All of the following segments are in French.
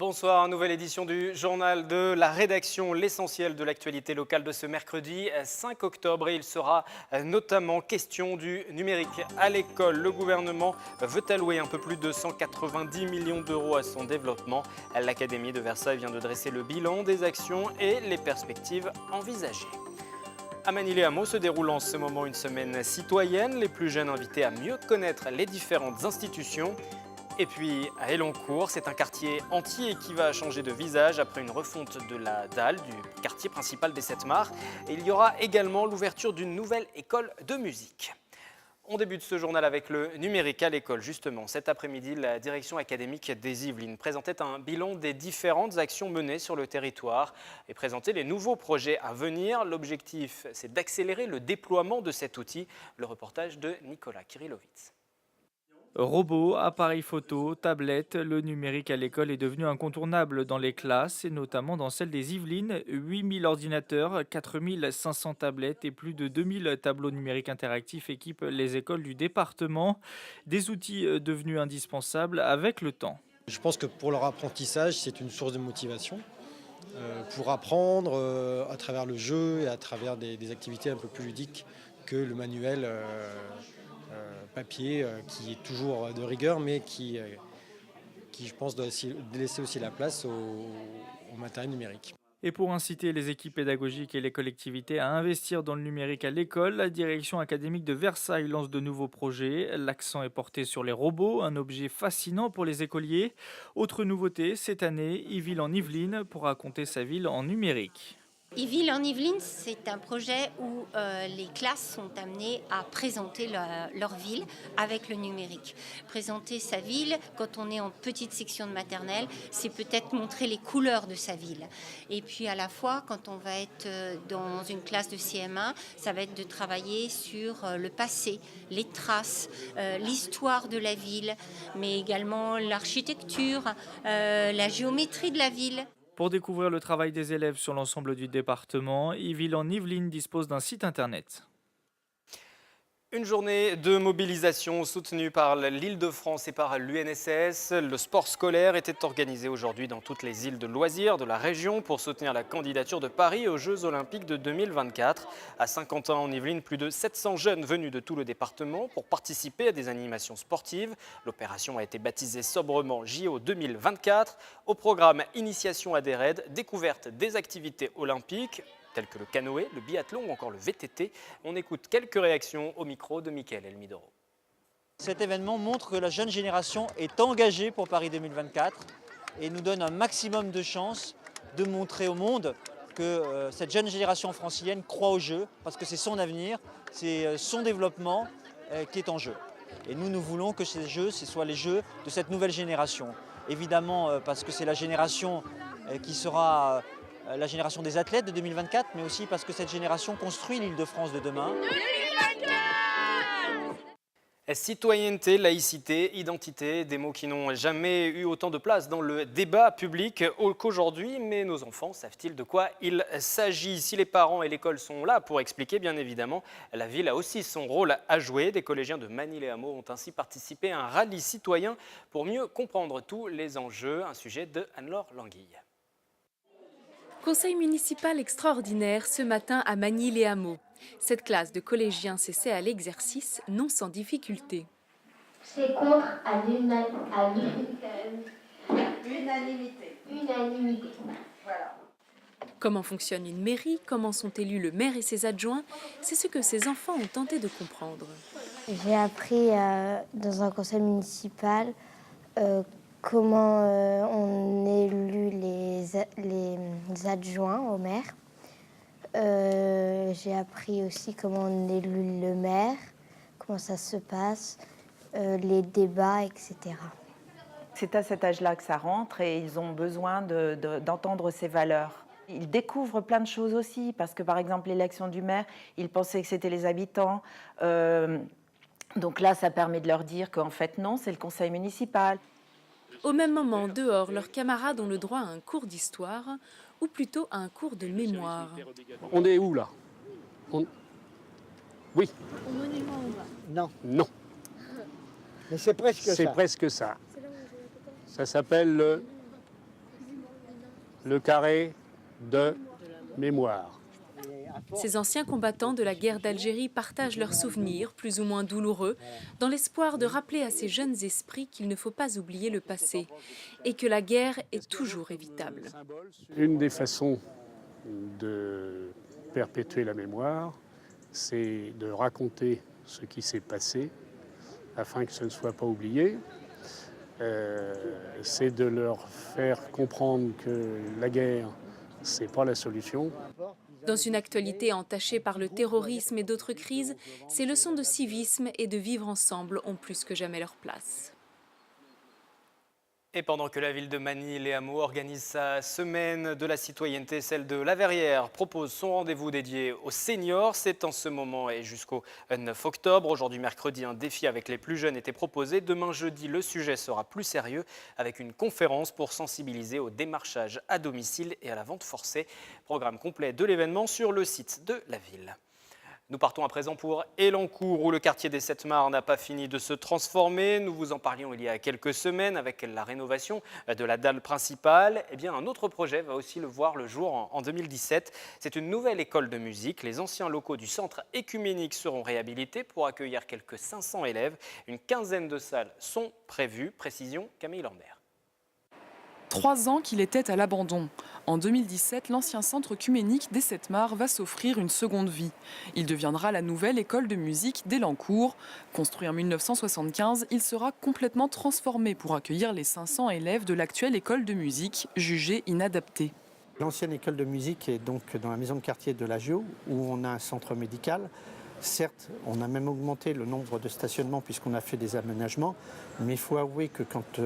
Bonsoir, nouvelle édition du journal de la rédaction, l'essentiel de l'actualité locale de ce mercredi 5 octobre. Et il sera notamment question du numérique à l'école. Le gouvernement veut allouer un peu plus de 190 millions d'euros à son développement. L'Académie de Versailles vient de dresser le bilan des actions et les perspectives envisagées. À Manille-les-Hameaux se déroule en ce moment une semaine citoyenne. Les plus jeunes invités à mieux connaître les différentes institutions. Et puis à Elancourt, c'est un quartier entier qui va changer de visage après une refonte de la dalle du quartier principal des 7 Mars. Et il y aura également l'ouverture d'une nouvelle école de musique. On débute ce journal avec le numérique à l'école. Justement, cet après-midi, la direction académique des Yvelines présentait un bilan des différentes actions menées sur le territoire et présentait les nouveaux projets à venir. L'objectif, c'est d'accélérer le déploiement de cet outil. Le reportage de Nicolas Kirillovitz. Robots, appareils photo, tablettes, le numérique à l'école est devenu incontournable dans les classes et notamment dans celle des Yvelines. 8000 ordinateurs, 4500 tablettes et plus de 2000 tableaux numériques interactifs équipent les écoles du département. Des outils devenus indispensables avec le temps. Je pense que pour leur apprentissage, c'est une source de motivation pour apprendre à travers le jeu et à travers des activités un peu plus ludiques que le manuel papier qui est toujours de rigueur mais qui je pense doit laisser aussi la place au matériel numérique. Et pour inciter les équipes pédagogiques et les collectivités à investir dans le numérique à l'école, la direction académique de Versailles lance de nouveaux projets. L'accent est porté sur les robots, un objet fascinant pour les écoliers. Autre nouveauté, cette année, Yville en Yvelines pourra raconter sa ville en numérique. Yville en Yvelines, c'est un projet où les classes sont amenées à présenter leur ville avec le numérique. Présenter sa ville, quand on est en petite section de maternelle, c'est peut-être montrer les couleurs de sa ville. Et puis à la fois, quand on va être dans une classe de CM1, ça va être de travailler sur le passé, les traces, l'histoire de la ville, mais également l'architecture, la géométrie de la ville. Pour découvrir le travail des élèves sur l'ensemble du département, Yville en Yvelines dispose d'un site internet. Une journée de mobilisation soutenue par l'Île-de-France et par l'UNSS. Le sport scolaire était organisé aujourd'hui dans toutes les îles de loisirs de la région pour soutenir la candidature de Paris aux Jeux Olympiques de 2024. À Saint-Quentin-en-Yvelines, plus de 700 jeunes venus de tout le département pour participer à des animations sportives. L'opération a été baptisée sobrement JO 2024. Au programme initiation à des raids, découverte des activités olympiques, tels que le canoë, le biathlon ou encore le VTT. On écoute quelques réactions au micro de Mickaël Elmidoro. Cet événement montre que la jeune génération est engagée pour Paris 2024 et nous donne un maximum de chances de montrer au monde que cette jeune génération francilienne croit aux Jeux parce que c'est son avenir, c'est son développement qui est en jeu. Et nous voulons que ces Jeux, ce soient les Jeux de cette nouvelle génération. Évidemment parce que c'est la génération qui sera la génération des athlètes de 2024, mais aussi parce que cette génération construit l'Île-de-France de demain. 2024 ! Citoyenneté, laïcité, identité, des mots qui n'ont jamais eu autant de place dans le débat public qu'aujourd'hui. Mais nos enfants savent-ils de quoi il s'agit? Si les parents et l'école sont là pour expliquer, bien évidemment, la ville a aussi son rôle à jouer. Des collégiens de Manille-les-Hameaux ont ainsi participé à un rallye citoyen pour mieux comprendre tous les enjeux. Un sujet de Anne-Laure Languille. Conseil municipal extraordinaire ce matin à Manille-les-Hameaux. Cette classe de collégiens s'essaie à l'exercice, non sans difficulté. C'est contre à l'unanimité. Voilà. Comment fonctionne une mairie, comment sont élus le maire et ses adjoints, c'est ce que ces enfants ont tenté de comprendre. J'ai appris dans un conseil municipal comment on élu les adjoints au maire. J'ai appris aussi comment on élu le maire, comment ça se passe, les débats, etc. C'est à cet âge-là que ça rentre et ils ont besoin d'entendre ces valeurs. Ils découvrent plein de choses aussi, parce que par exemple l'élection du maire, ils pensaient que c'était les habitants. Donc là, ça permet de leur dire qu'en fait non, c'est le conseil municipal. Au même moment, dehors, leurs camarades ont le droit à un cours d'histoire, ou plutôt à un cours de mémoire. On est où là? Oui. Au monument en bas. Non. Non. Mais c'est presque ça. C'est presque ça. Ça s'appelle le le carré de mémoire. Ces anciens combattants de la guerre d'Algérie partagent leurs souvenirs, plus ou moins douloureux, dans l'espoir de rappeler à ces jeunes esprits qu'il ne faut pas oublier le passé et que la guerre est toujours évitable. Une des façons de perpétuer la mémoire, c'est de raconter ce qui s'est passé afin que ce ne soit pas oublié. C'est de leur faire comprendre que la guerre, c'est pas la solution. Dans une actualité entachée par le terrorisme et d'autres crises, ces leçons de civisme et de vivre ensemble ont plus que jamais leur place. Et pendant que la ville de Magny-les-Hameaux organise sa semaine de la citoyenneté, celle de La Verrière propose son rendez-vous dédié aux seniors. C'est en ce moment et jusqu'au 9 octobre. Aujourd'hui, mercredi, un défi avec les plus jeunes était proposé. Demain, jeudi, le sujet sera plus sérieux avec une conférence pour sensibiliser au démarchage à domicile et à la vente forcée. Programme complet de l'événement sur le site de la ville. Nous partons à présent pour Elancourt, où le quartier des Sept-Mares n'a pas fini de se transformer. Nous vous en parlions il y a quelques semaines avec la rénovation de la dalle principale. Eh bien, un autre projet va aussi le voir le jour en 2017. C'est une nouvelle école de musique. Les anciens locaux du centre œcuménique seront réhabilités pour accueillir quelques 500 élèves. Une quinzaine de salles sont prévues. Précision, Camille Lambert. 3 ans qu'il était à l'abandon. En 2017, l'ancien centre œcuménique des Sept-Mares va s'offrir une seconde vie. Il deviendra la nouvelle école de musique d'Elancourt. Construit en 1975, il sera complètement transformé pour accueillir les 500 élèves de l'actuelle école de musique, jugée inadaptée. L'ancienne école de musique est donc dans la maison de quartier de l'Agio, où on a un centre médical. Certes, on a même augmenté le nombre de stationnements puisqu'on a fait des aménagements, mais il faut avouer que quand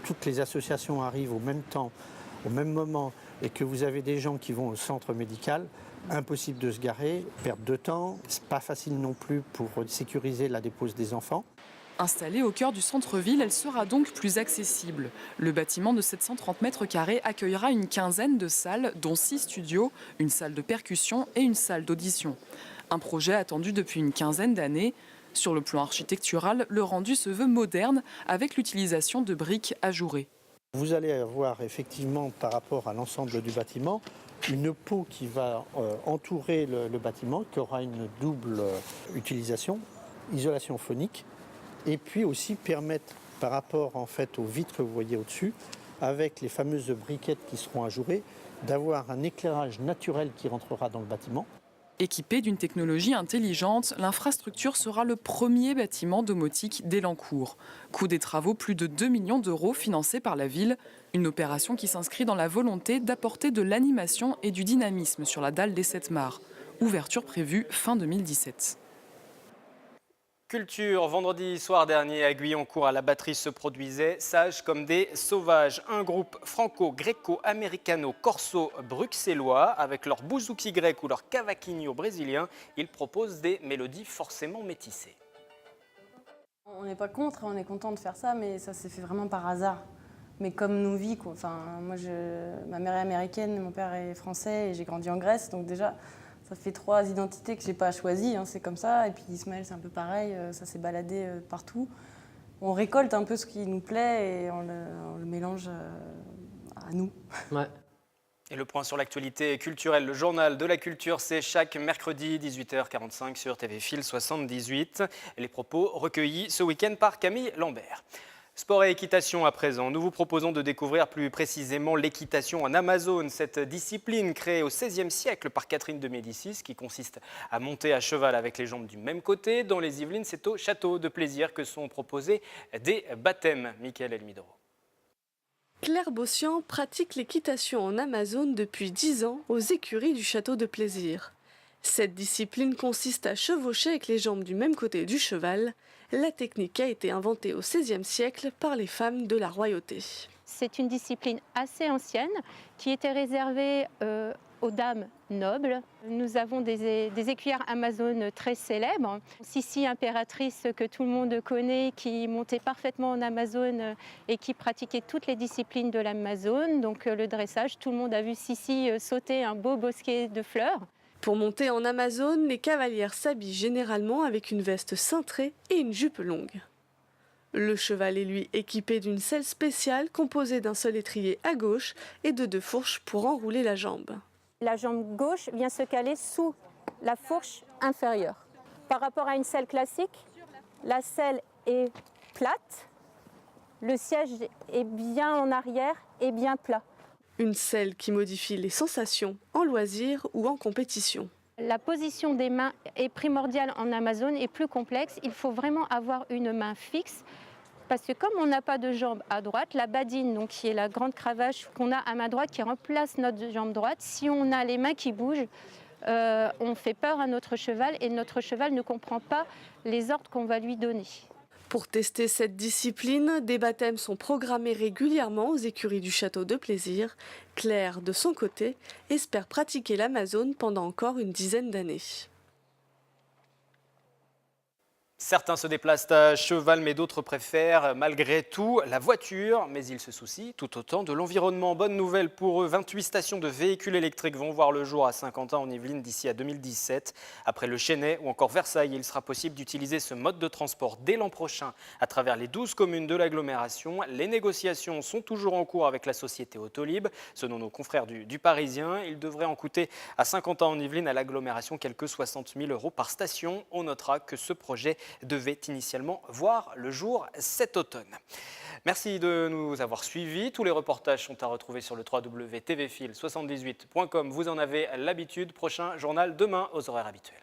toutes les associations arrivent au même temps, au même moment, et que vous avez des gens qui vont au centre médical, impossible de se garer, perte de temps, c'est pas facile non plus pour sécuriser la dépose des enfants. Installée au cœur du centre-ville, elle sera donc plus accessible. Le bâtiment de 730 mètres carrés accueillera une quinzaine de salles, dont 6 studios, une salle de percussion et une salle d'audition. Un projet attendu depuis une quinzaine d'années. Sur le plan architectural, le rendu se veut moderne avec l'utilisation de briques ajourées. Vous allez avoir effectivement, par rapport à l'ensemble du bâtiment, une peau qui va entourer le bâtiment, qui aura une double utilisation, isolation phonique, et puis aussi permettre, par rapport en fait aux vitres que vous voyez au-dessus, avec les fameuses briquettes qui seront ajourées, d'avoir un éclairage naturel qui rentrera dans le bâtiment. Équipée d'une technologie intelligente, l'infrastructure sera le premier bâtiment domotique d'Elancourt. Coût des travaux, plus de 2 millions d'euros financés par la ville. Une opération qui s'inscrit dans la volonté d'apporter de l'animation et du dynamisme sur la dalle des Sept-Mares. Ouverture prévue fin 2017. Culture, vendredi soir dernier à Guyancourt à la batterie se produisait Sages comme des sauvages, un groupe franco-gréco-américano-corso-bruxellois avec leur bouzouki grec ou leur cavaquinho brésilien. Ils proposent des mélodies forcément métissées. On n'est pas contre, on est content de faire ça, mais ça s'est fait vraiment par hasard. Mais comme nos vies, quoi. Enfin, moi, ma mère est américaine, mon père est français et j'ai grandi en Grèce, donc déjà ça fait 3 identités que je n'ai pas choisies, hein, c'est comme ça. Et puis Ismaël, c'est un peu pareil, ça s'est baladé partout. On récolte un peu ce qui nous plaît et on le mélange à nous. Ouais. Et le point sur l'actualité culturelle, le journal de la culture, c'est chaque mercredi 18h45 sur TV Fil 78. Les propos recueillis ce week-end par Camille Lambert. Sport et équitation à présent. Nous vous proposons de découvrir plus précisément l'équitation en Amazone, cette discipline créée au XVIe siècle par Catherine de Médicis qui consiste à monter à cheval avec les jambes du même côté. Dans les Yvelines, c'est au château de plaisir que sont proposés des baptêmes. Mickaël Elmidoro. Claire Bossian pratique l'équitation en Amazone depuis 10 ans aux écuries du château de plaisir. Cette discipline consiste à chevaucher avec les jambes du même côté du cheval. La technique a été inventée au XVIe siècle par les femmes de la royauté. C'est une discipline assez ancienne qui était réservée aux dames nobles. Nous avons des écuyères amazones très célèbres. Sissi, impératrice que tout le monde connaît, qui montait parfaitement en Amazone et qui pratiquait toutes les disciplines de l'Amazone. Donc le dressage, tout le monde a vu Sissi sauter un beau bosquet de fleurs. Pour monter en Amazone, les cavalières s'habillent généralement avec une veste cintrée et une jupe longue. Le cheval est lui équipé d'une selle spéciale composée d'un seul étrier à gauche et de 2 fourches pour enrouler la jambe. La jambe gauche vient se caler sous la fourche inférieure. Par rapport à une selle classique, la selle est plate, le siège est bien en arrière et bien plat. Une selle qui modifie les sensations en loisir ou en compétition. La position des mains est primordiale en Amazone et plus complexe. Il faut vraiment avoir une main fixe parce que comme on n'a pas de jambe à droite, la badine, donc qui est la grande cravache qu'on a à main droite qui remplace notre jambe droite, si on a les mains qui bougent, on fait peur à notre cheval et notre cheval ne comprend pas les ordres qu'on va lui donner. Pour tester cette discipline, des baptêmes sont programmés régulièrement aux écuries du château de Plaisir. Claire, de son côté, espère pratiquer l'Amazone pendant encore une dizaine d'années. Certains se déplacent à cheval, mais d'autres préfèrent malgré tout la voiture. Mais ils se soucient tout autant de l'environnement. Bonne nouvelle pour eux, 28 stations de véhicules électriques vont voir le jour à Saint-Quentin en Yvelines d'ici à 2017. Après le Chesnay ou encore Versailles, il sera possible d'utiliser ce mode de transport dès l'an prochain à travers les 12 communes de l'agglomération. Les négociations sont toujours en cours avec la société Autolib. Selon nos confrères du Parisien, il devrait en coûter à Saint-Quentin en Yvelines à l'agglomération quelques 60 000 € par station. On notera que ce projet devait initialement voir le jour cet automne. Merci de nous avoir suivis. Tous les reportages sont à retrouver sur le www.tvfil78.com. Vous en avez l'habitude. Prochain journal demain aux horaires habituels.